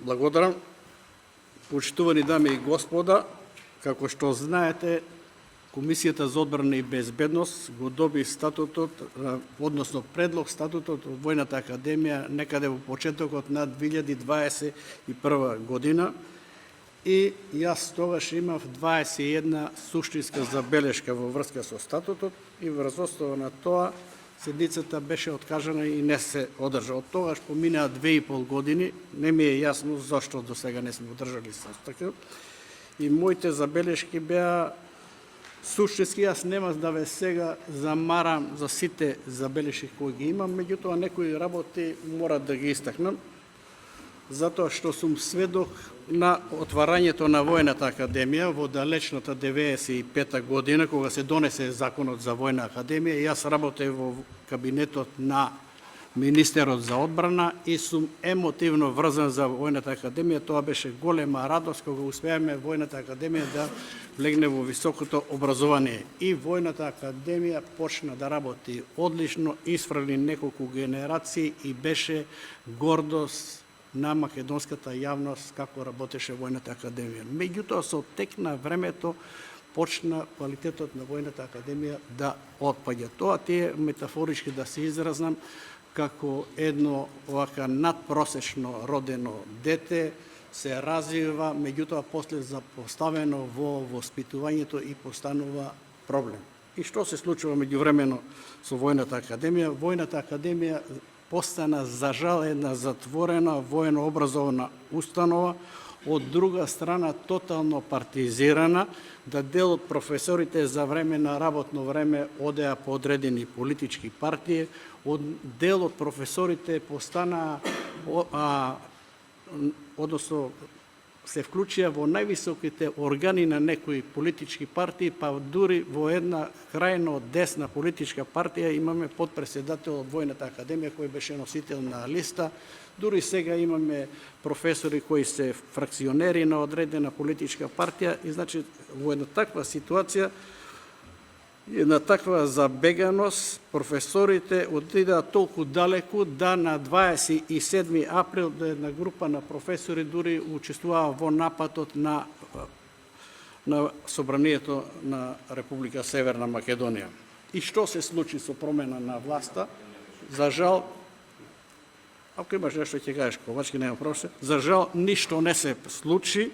Благодарам. Почитувани дами и господа, како што знаете, Комисијата за одбрана и безбедност го доби статутот, односно предлог статутот од Војната академија некаде во почетокот на 2021 година и јас тогаш имав 21 суштинска забелешка во врска со статутот и врз основа на тоа седницата беше откажана и не се одржа. Од тогаш поминаа 2,5 години, не ми е јасно зашто до сега не сме одржали состакот. И моите забелешки беа суштински, јас нема да ве сега замарам за сите забелешки кои ги имам, меѓутоа некои работи мора да ги истакнам, затоа што сум сведок на отварањето на Војната академија во далечната 95 година, кога се донесе законот за Војна академија. Јас работев во кабинетот на министерот за одбрана и сум емотивно врзан за Војната академија. Тоа беше голема радост кога успеаме Војната академија да влегне во високото образование. И Војната академија почна да работи одлично, исфрли неколку генерации и беше гордост на македонската јавност како работеше Војната академија. Меѓутоа, со тек на времето почна квалитетот на Војната академија да отпаѓа. Тоа тие метафорички да се изразнам како едно овака надпросечно родено дете се развива, меѓутоа после запоставено во воспитувањето и постанува проблем. И што се случува меѓувремено со Војната академија? Војната академија постана, за жал, една затворена војно-образовна установа, од друга страна тотално партизирана, да дел од професорите за време на работно време одеа по одредени политички партии, дел од професорите постана, односно се вклучија во највисоките органи на некои политички партии, па дури во една крајно десна политичка партија имаме подпредседател од Војната академија кој беше носител на листа. Дури сега имаме професори кои се фракционери на одредена политичка партија и значи во една таква ситуација, една таква забеганост, професорите отидаа толку далеку да на 27 април една група на професори дури учествуваа во нападот на Собранието на Република Северна Македонија. И што се случи со промена на власта? За жал, ако имаш нешто ќе кажеш, Ковачки, нема проблем. За жал, ништо не се случи,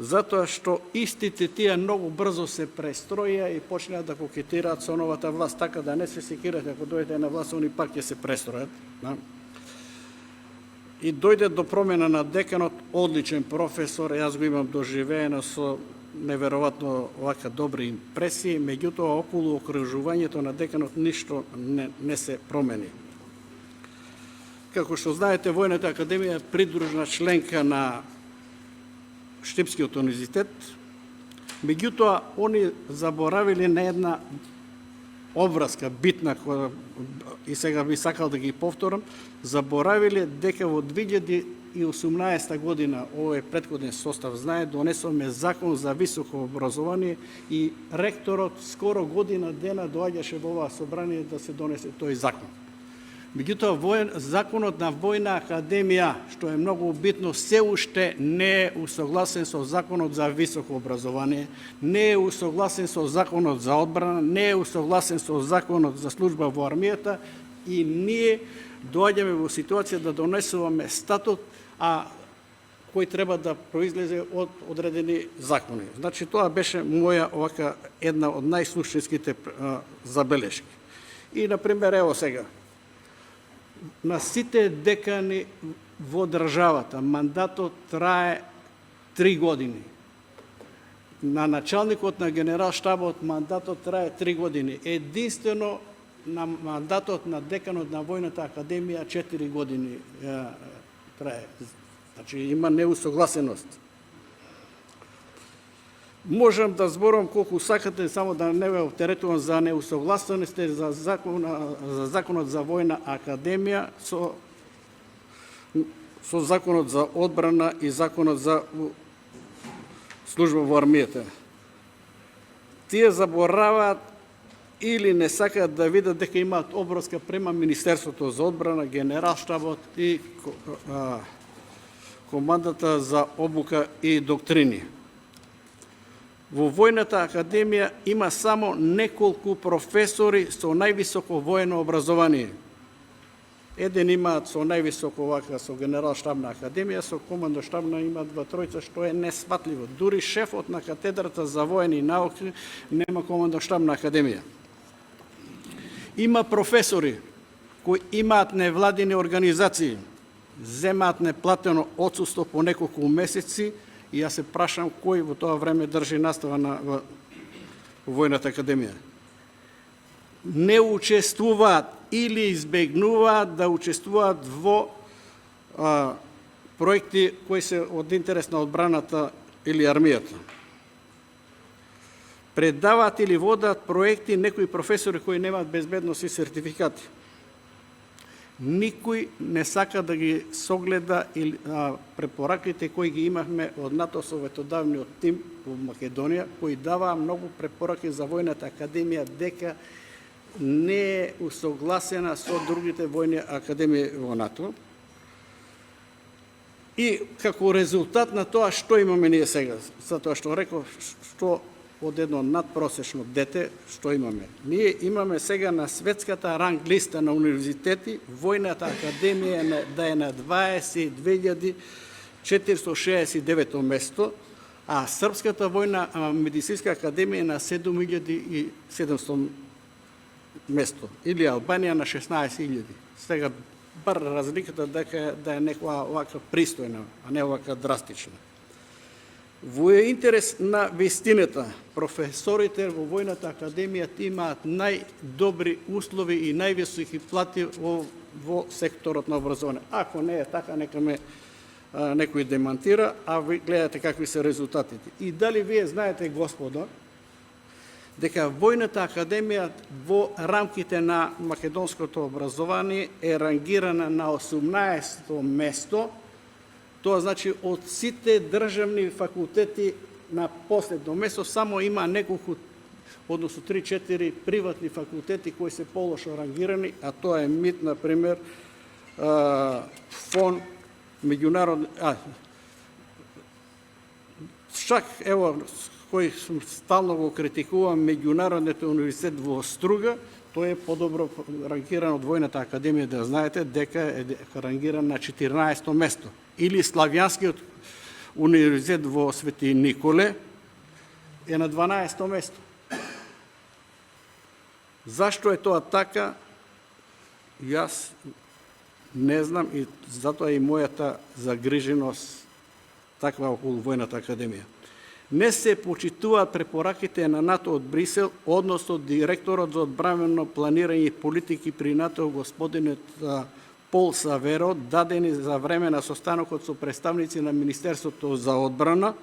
затоа што истите тие многу брзо се престроија и почнаа да кокетираат со новата власт, така да не се секираат ако дојде на власт, они пак ќе се престројат. Да? И дојде до промена на деканот, одличен професор, јас го имам доживеено со неверојатно овака добри импресии, меѓутоа околу окружувањето на деканот ништо не се промени. Како што знаете, Војната академија е придружна членка на Штипскиот универзитет, меѓутоа они заборавиле на една обврска битна, и сега би сакал да ги повторам, заборавиле дека во 2018 година, овој претходен состав знае, донесоме закон за високо образование и ректорот скоро година дена доаѓаше во оваа собрание да се донесе тој закон. Меѓутоа, законот на Војна академија, што е многу битно, се уште не е усогласен со законот за високо образование, не е усогласен со законот за одбрана, не е усогласен со законот за служба во армијата и ние доаѓаме во ситуација да донесуваме статут, кој треба да произлезе од одредени закони. Значи, тоа беше моја овака една од најсуштинските забелешки. И, например, ево сега, на сите декани во државата мандатот трае 3 години. На началникот на генерал-штабот мандатот трае 3 години. Единствено на мандатот на деканот на Војната академија 4 години трае. Значи има неусогласеност. Можам да зборам колку сакате, само да не ве оптеретувам за неусогласености за законот за Војна академија со законот за одбрана и законот за служба во армијата. Тие забораваат или не сакаат да видат дека имаат обврска према Министерството за одбрана, генерал-штабот и командата за обука и доктрини. Во Војната академија има само неколку професори со највисоко воено образование. Еден имаат со највисоко вака со генерал-штабна академија, со командо-штабна има 2-3, што е несватливо. Дури шефот на катедрата за воени науки нема командо-штабна академија. Има професори кои имаат невладини организации, земаат неплатено отсуство по неколку месеци, и јас се прашам кој во тоа време држи настава во Војната академија. Не учествуваат или избегнуваат да учествуваат во проекти кои се од интерес на одбраната или армијата. Предаваат или водат проекти некои професори кои немаат безбедност и сертификати. Никој не сака да ги согледа препораките кои ги имавме од НАТО советодавниот тим во Македонија, кои даваа многу препораки за Војната академија дека не е усогласена со другите војни академии во НАТО. И како резултат на тоа, што имаме ние сега? Затоа што реков, што од едно надпросечно дете, што имаме? Ние имаме сега на светската ранг листа на универзитети, Војната академија да е на 22.469 место, а Српската војна медицинска академија е на 7.700 место, или Албанија на 16.000. Сега бар разликата дека да е некоја овака пристојна, а не овака драстична. Во интерес на вистината, професорите во Војната академија имаат најдобри услови и највисоки плати во секторот на образование. Ако не е така, нека ме некој демантира, а ви гледате какви се резултатите. И дали вие знаете, господа, дека Војната академија во рамките на македонското образование е рангирана на 18-то место. Тоа значи од сите државни факултети на последно место само има неколку, односно 3-4 приватни факултети кои се полошо рангирани, а тоа е МИТ, например, ФОН, меѓународни, чак, ево, кој стално го критикувам, Меѓународниот универзитет во Струга, тој е подобро рангиран од Војната академија, да знаете, дека е рангиран на 14-то место. Или Славјанскиот универзитет во Свети Николе е на 12-то место. Зашто е тоа така? Јас не знам, и затоа и мојата загриженост таква околу Војната академија. Не се почитуваат препораките на НАТО од Брисел, односно директорот за одбранено планирање и политики при НАТО, господинот Пол Саверо, дадени за време на состанокот со представници на Министерството за одбрана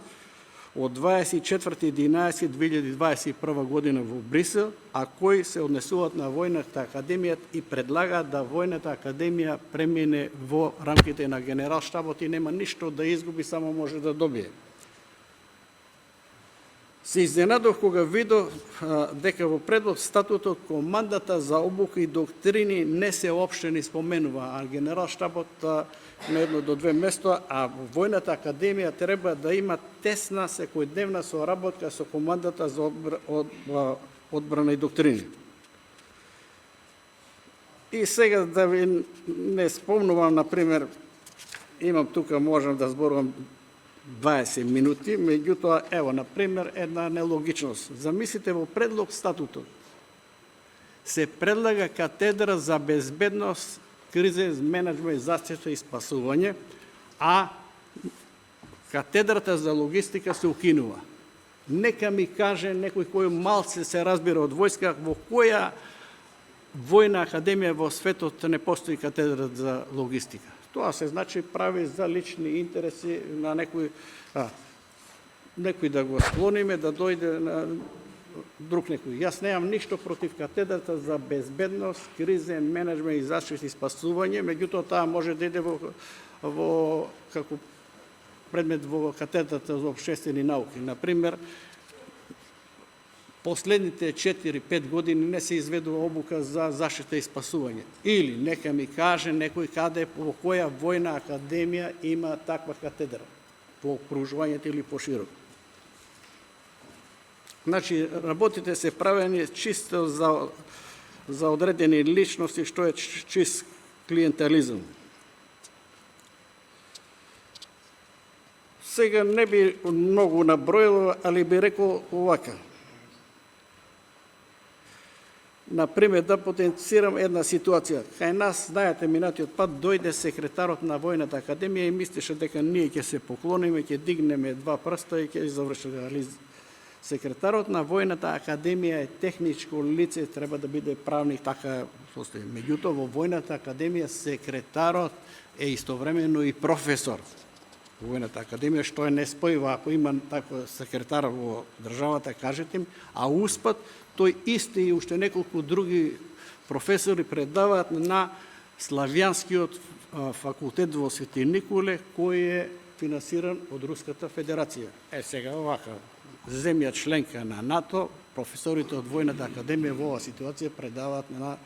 од 24.11.2021 година во Брисел, а кои се однесуваат на Војната академија и предлагаат да Војната академија премине во рамките на генерал-штабот и нема ништо да изгуби, само може да добие. Се изненадов кога видов дека во пред статутот командата за обука и доктрини не се опште ни споменува, а генерал-штабот на 1 до 2 место, а Војната академија треба да има тесна секојдневна соработка со командата за одбрана и доктрини. И сега да ви не спомнувам, например, имам тука, можам да зборувам 20 минути, меѓутоа, ево, например, една нелогичност. Замислите, во предлог статутот се предлага катедра за безбедност, кризен менеджмент, заштита и спасување, а катедрата за логистика се укинува. Нека ми каже некој кој малце се разбира од војска, во која војна академија во светот не постои катедра за логистика. Тоа се значи прави за лични интереси на некој да го склониме, да дојде на друг некој. Јас немам ништо против катедрата за безбедност, кризен менеджмент и заштита и спасување, меѓутоа таа може да иде во како предмет во катедрата за општествени науки. Например, последните 4-5 години не се изведува обука за заштита и спасување. Или нека ми каже некој каде, по која војна академија има таква катедра, по окружувањето или пошироко. Значи, работите се правени чисто за одредени личности, што е чист клиентелизм. Сега не би многу наброил, али би рекол овака. Например, да потенцирам една ситуација. Кај нас, знаете, минатиот пат дојде секретарот на Војната академија и мислеше дека ние ќе се поклониме, ќе дигнеме 2 прста и ќе завршиме. Секретарот на Војната академија е техничко лице, треба да биде правник, така постои. Меѓутоа, во Војната академија секретарот е истовремено и професор. Војната академија, што е неспојива, ако има таков секретар во државата, кажете им, а успат тој исти и уште неколку други професори предаваат на Славјанскиот факултет во Свети Николе, кој е финансиран од Руската федерација. Сега овака, земја членка на НАТО, професорите од Војната академија во оваа ситуација предаваат на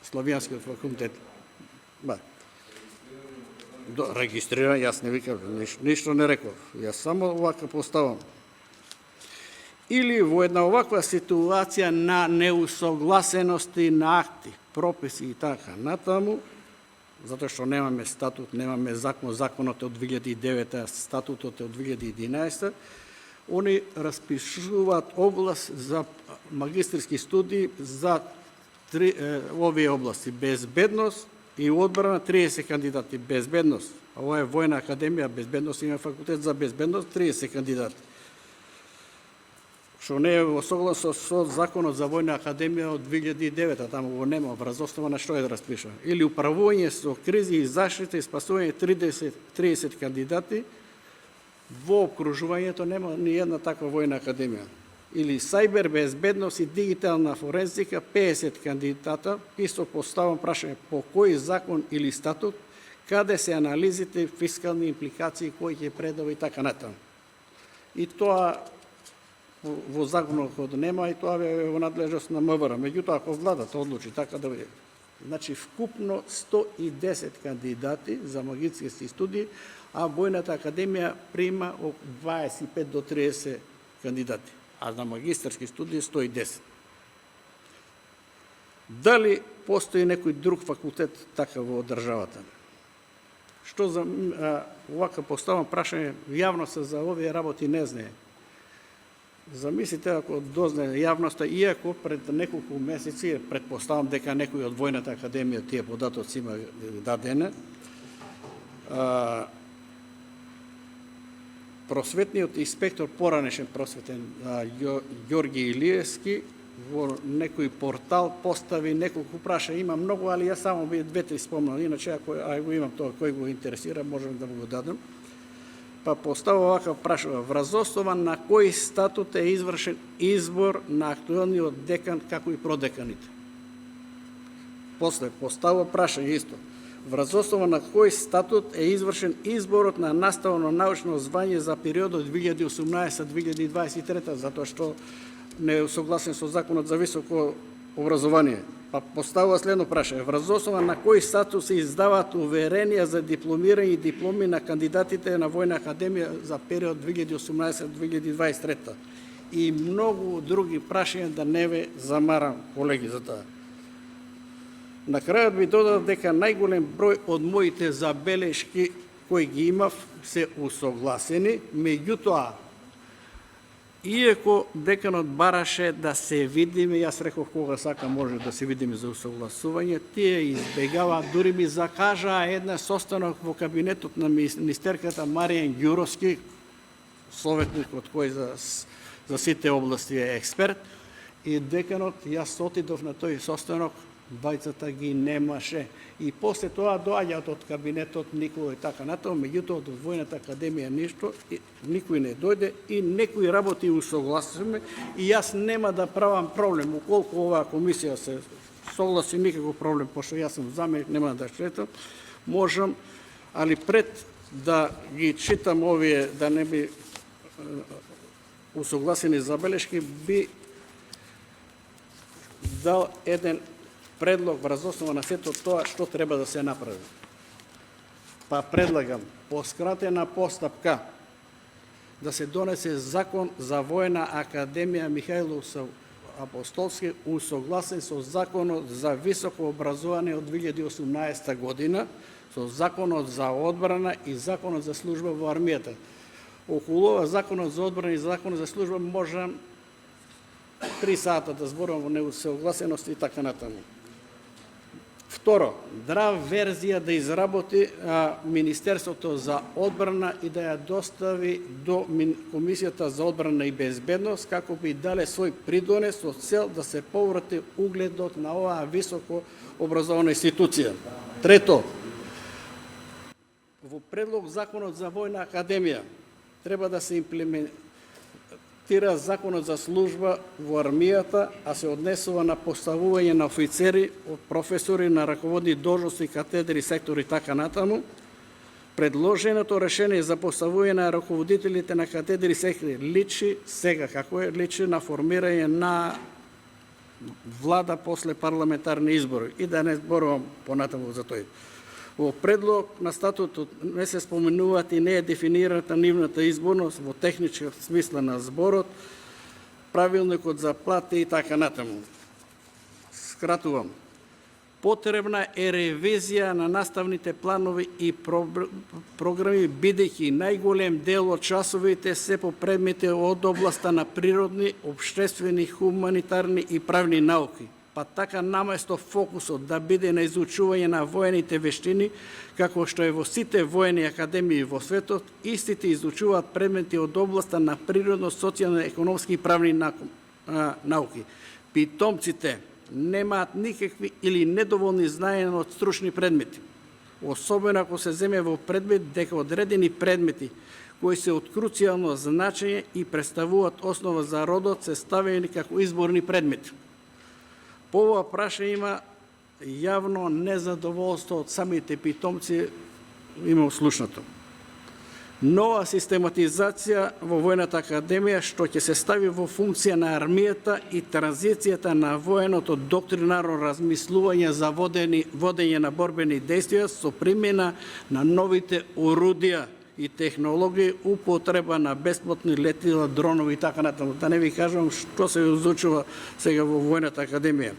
Славјанскиот факултет. Регистриран, јас не викам, ништо не реков. Јас само овака поставам. Или во една оваква ситуација на неусогласености на акти, прописи и така натаму, затоа што немаме статут, немаме закон, законот од 2009, статутот од 2011, они распишуваат област за магистерски студии за овие области: безбедност и одбрана 30 кандидати. Безбедност, ова е Војна академија, безбедност има факултет за безбедност, 30 кандидати. Што не е во согласно со законот за Војна академија од 2009, таму го нема, врз основа на што е да распишува. Или управување со кризи и заштита и спасување 30 кандидати, во окружувањето нема ни една таква Војна академија. Или сајбер безбедност и дигитална форензика, 50 кандидата, исто поставам прашање по кој закон или статут, каде се анализите, фискални импликации, кој ќе предава и така натаму. И тоа во законот нема и тоа е во надлежност на МВР. Меѓутоа, ако владата одлучи така да биде, значи вкупно 110 кандидати за магистерски студии, а Војната академија прима од 25 до 30 кандидати, а на магистерски студии 110. Дали постои некој друг факултет така во државата? Што за овака поставам прашање, јавноста за овие работи не знае. Замислите ако дознае јавноста, иако пред неколку месеци, предпоставам дека некој од Војната академија тие податоци има дадене, просветниот инспектор, поранешен просветен Ѓорги Илиевски, во некој портал постави неколку прашања. Има многу, али јас само би две-три спомнал. Иначе, ако го имам тоа, кој го интересира, можем да го дадам. Па поставува овака прашува: врз основа на кој статут е извршен избор на актуелниот декан, како и продеканите? После поставува прашање исто: врз основа на кој статут е извршен изборот на наставно-научно звање за периодот 2018-2023, затоа што не е согласен со законот за високо образование? Па поставува следно прашање: врз основа на кој статус се издаваат уверенија за дипломирање и дипломи на кандидатите на Војна академија за период 2018-2023? И многу други прашања, да не ве замарам, колеги, за тоа. На крајот би додал дека најголем број од моите забелешки кои ги имав се усогласени, меѓутоа, иако деканот бараше да се видиме, јас реков кога сака може да се видиме за усогласување, тие избегаваат, дури ми закажаа една состанок во кабинетот на министерката Маријан Ѓуровски, советникот кој за сите области е експерт, и деканот, јас отидов на тој состанок, бајцата ги немаше. И после тоа доаѓаат од кабинетот никој така натаму, меѓутоа од Војната академија ништо, никој не дојде и некои работи усогласиме и јас нема да правам проблем. Уколку оваа комисија се согласи, никаков проблем, пошто јас сум заменик, нема да шетам, можам, али пред да ги читам овие, да не би усогласени забелешки, би дал еден предлог врз основа на сето тоа што треба да се направи. Па предлагам по скратена постапка да се донесе закон за Воена академија Михајло Апостолски усогласен со Законот за високо образование од 2018 година, со Законот за одбрана и Законот за служба во армијата. Околу ова Законот за одбрана и Законот за служба можам 3 сата да зборувам во неусогласеност и така натаму. Второ, драв верзија да изработи Министерството за одбрана и да ја достави до Комисијата за одбрана и безбедност, како би дале свој придонес со цел да се поврати угледот на оваа високо образована институција. Трето, во предлог Законот за Војна академија треба да се имплементира Законот за служба во армијата, а се однесува на поставување на офицери, професори на раководни должности, катедри, сектори и така натаму. Предложеното решение за поставување на раководителите на катедри и сектори личи сега, како е личи на формирање на влада после парламентарни избори. И да не зборувам понатаму за тој. Во предлог на статутот не се споменуваат и не е дефинирана нивната изборност во техничка смисла на зборот, правилникот за плати и така натаму. Скратувам. Потребна е ревизија на наставните планови и програми, бидејќи најголем дел од часовите се по предмети од областа на природни, општествени, хуманитарни и правни науки. Па така наместо фокусот да биде на изучување на воените вештини, како што е во сите воени академии во светот, истите изучуваат предмети од областа на природно, социјално, економски и правни науки. Питомците немаат никакви или недоволни знаења од стручни предмети. Особено ако се земе во предмет дека одредени предмети кои се од круцијално значење и представуваат основа за родот се ставени како изборни предмети. По ова прашање има јавно незадоволство од самите питомци, има слушнато. Нова систематизација во Војната академија што ќе се стави во функција на армијата и транзицијата на военото доктринарно размислување за водење на борбени действија со примена на новите орудија и технологии, употреба на бесплатни летила, дронови и така натаму. Да не ви кажувам што се изучува сега во Војната академија.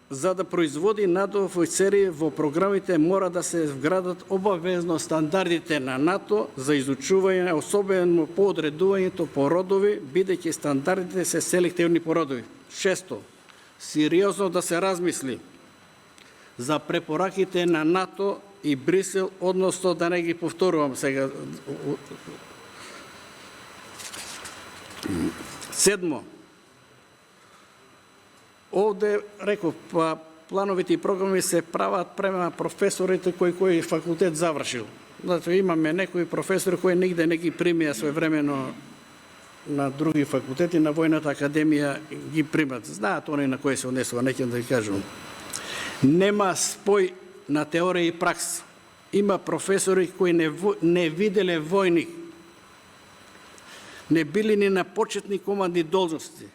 За да производи надофицери во програмите мора да се вградат обавезно стандардите на НАТО за изучување, особено по одредувањето по родови, бидејќи стандардите се селективни по родови. Шесто, сериозно да се размисли за препораките на НАТО и Брисел, односно да не ги повторувам сега. Седмо, овде реков, плановите и програми се прават према професорите кои факултет завршил. Значи имаме некои професори кои нигде не ги примија своевремено на други факултети, на Војната академија ги примат. Знаат они на кои се однесува, неќе да ги кажувам. Нема спој на теорија и пракса. Има професори кои не виделе војник, не били ни на почетни командни должности.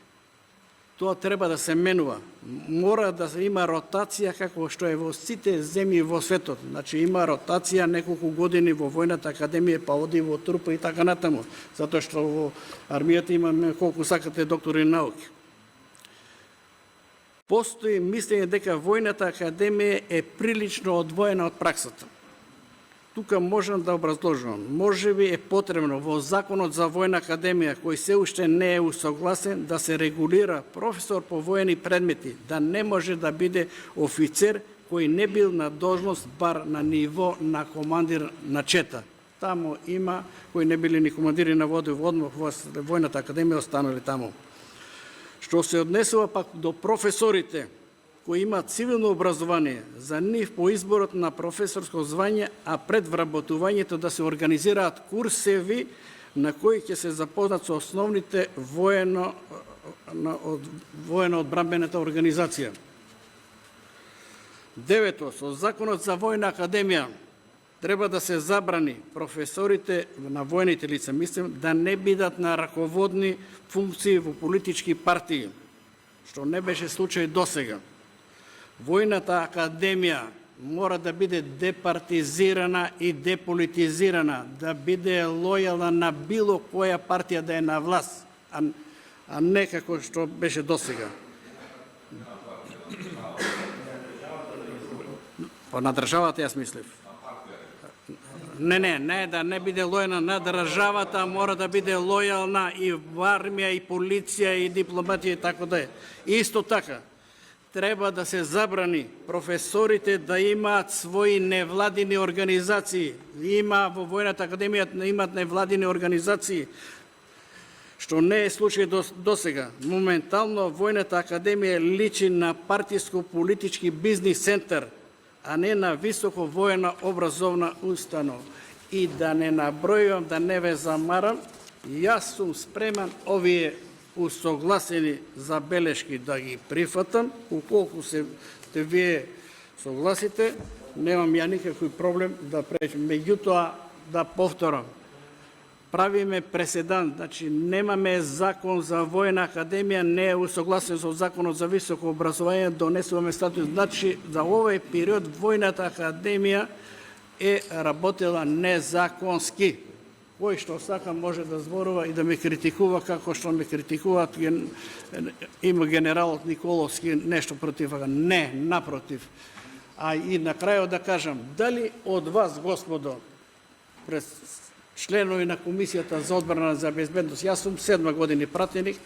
Тоа треба да се менува. Мора да се има ротација како што е во сите земји во светот. Значи има ротација неколку години во Војната академија, па оди во трупа и така натаму. Затоа што во армијата имаме колку сакате доктори науки. Постои мислење дека Војната академија е прилично одвоена од праксата. Тука можам да образложувам. Можеби е потребно во Законот за Војна академија, кој се уште не е усогласен, да се регулира професор по воени предмети, да не може да биде офицер кој не бил на должност бар на ниво на командир на чета. Таму има кои не били ни командири на води одмах во Војната академија, останали таму. Што се однесува пак до професорите кои имаат цивилно образование, за нив по изборот на професорско звање, а пред вработувањето да се организираат курсеви на кои ќе се запознат со основните воено-одбранбената организација. Девето, со Законот за Војна академија треба да се забрани професорите на војните лица, мислам, да не бидат на раководни функции во политички партии, што не беше случај досега. Војната академија мора да биде департизирана и деполитизирана, да биде лојална на било која партија да е на власт, а не како што беше досега. На државата јас мислев. Не, да не биде лојална на државата, мора да биде лојална и армија, и полиција, и дипломатија, и така да е. Исто така, треба да се забрани професорите да имаат своји невладини организации. Има во Војната академија имаат невладини организации, што не е случај досега. Моментално Војната академија личи на партиско-политички бизнис центар, а не на високо војна образовна установа. И да не набројувам, да не ве замарам, јас сум спреман овие усогласени забелешки да ги прифатам, уколку се вие согласите, немам ја никакви проблем да пречем. Меѓутоа, да повторам, правиме преседан, значи немаме закон за војна академија, не е усогласен со законот за високо образование, донесуваме статус. Значи, за овој период војната академија е работела незаконски. Кој што сака може да зборува и да ме критикува како што ме критикуваат, има генералот Николовски нешто против ага. Не, напротив. А и на крајот да кажам, дали од вас, господо, пред членови на Комисијата за одбрана за безбедност, јас сум 7 години пратеник,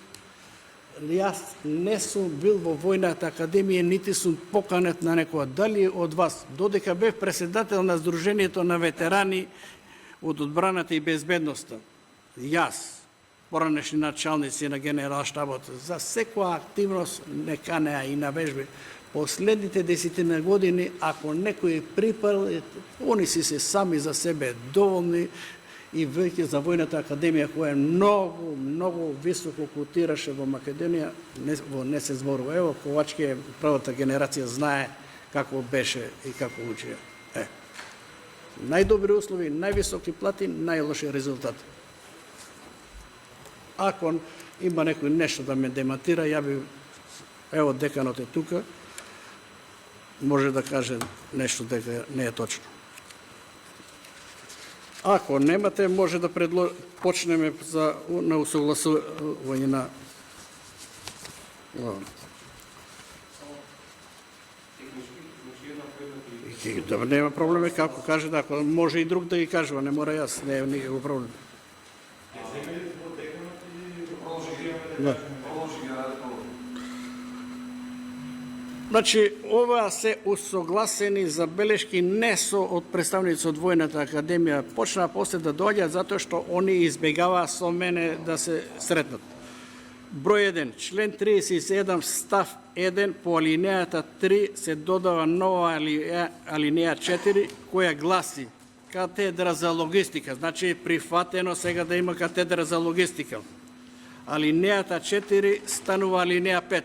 јас не сум бил во Војната академија, нити сум поканет на некоја. Дали од вас, додека бев председател на Сдруженијето на ветерани од одбраната и безбедноста, јас, поранешни началници на генералштабот, за секоја активност не канеа и на вежби. Последните 10 години, ако некој припал, они си се сами за себе доволни, и веќе за Војната академија, која многу високо котираше во Македонија, не се зборува. Ево, Ковачки, првата генерација, знае како беше и како учија. Најдобри услови, највисоки плати, најлоши резултати. Ако има некој нешто да ме демантира, ја би, ево, деканот е тука, може да каже нешто дека не е точно. Ако немате, може да почнеме на усогласување на... Да, нема проблем, како каже, да, ако може и друг да ги кажува, не мора јас, не е никаков проблем. Да. Значи, ова се усогласени забелешки не со од представници од Војната академија. Почнаа после да доаѓаат затоа што они избегаваа со мене да се сретнат. Број 1, член 37 став 1 по алинејата 3 се додава нова алинеја 4 која гласи катедра за логистика. Значи, прифатено сега да има катедра за логистика. Алинејата 4 станува алинеја 5.